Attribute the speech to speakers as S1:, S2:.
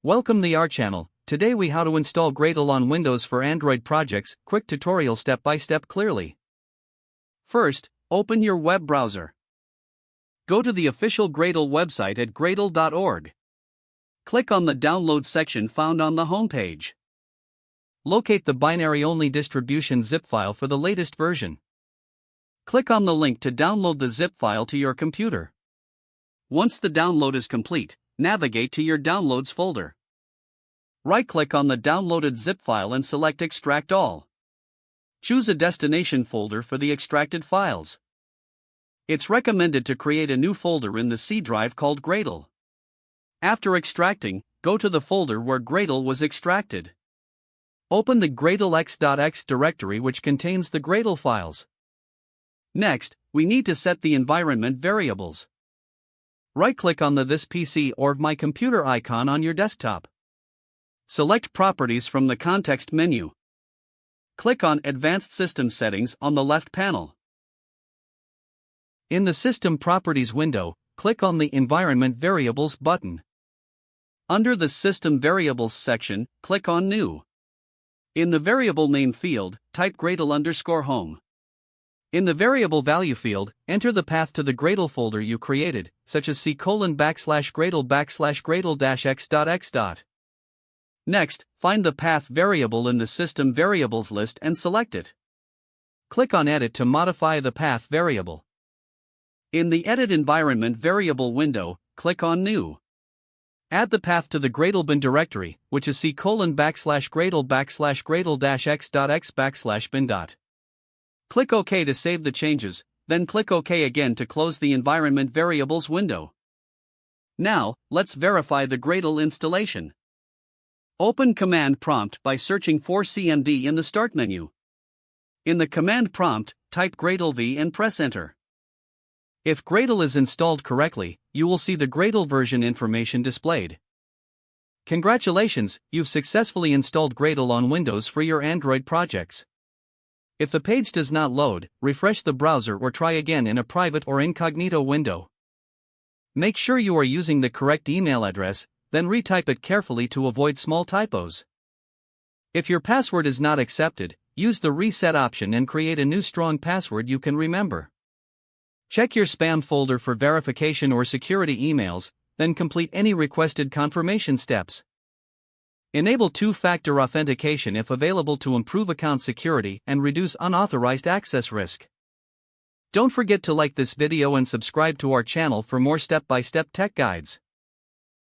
S1: Welcome to our channel. Today we how to install Gradle on Windows for Android projects. Quick tutorial step by step clearly. First, open your web browser. Go to the official Gradle website at gradle.org. Click on the download section found on the homepage. Locate the binary-only distribution zip file for the latest version. Click on the link to download the zip file to your computer. Once the download is complete, navigate to your Downloads folder. Right-click on the downloaded zip file and select Extract All. Choose a destination folder for the extracted files. It's recommended to create a new folder in the C drive called Gradle. After extracting, go to the folder where Gradle was extracted. Open the gradlex.x directory which contains the Gradle files. Next, we need to set the environment variables. Right-click on the This PC or My Computer icon on your desktop. Select Properties from the context menu. Click on Advanced System Settings on the left panel. In the System Properties window, click on the Environment Variables button. Under the System Variables section, click on New. In the Variable Name field, type Gradle_home. In the variable value field, enter the path to the Gradle folder you created, such as C:\Gradle\Gradle-x.x. Next, find the path variable in the System Variables list and select it. Click on Edit to modify the path variable. In the Edit Environment Variable window, click on New. Add the path to the Gradle bin directory, which is C:\Gradle\Gradle-x.x bin. Click OK to save the changes, then click OK again to close the Environment Variables window. Now, let's verify the Gradle installation. Open Command Prompt by searching for CMD in the Start menu. In the command prompt, type Gradle v and press Enter. If Gradle is installed correctly, you will see the Gradle version information displayed. Congratulations, you've successfully installed Gradle on Windows for your Android projects. If the page does not load, refresh the browser or try again in a private or incognito window. Make sure you are using the correct email address, then retype it carefully to avoid small typos. If your password is not accepted, use the reset option and create a new strong password you can remember. Check your spam folder for verification or security emails, then complete any requested confirmation steps. Enable two-factor authentication if available to improve account security and reduce unauthorized access risk. Don't forget to like this video and subscribe to our channel for more step-by-step tech guides.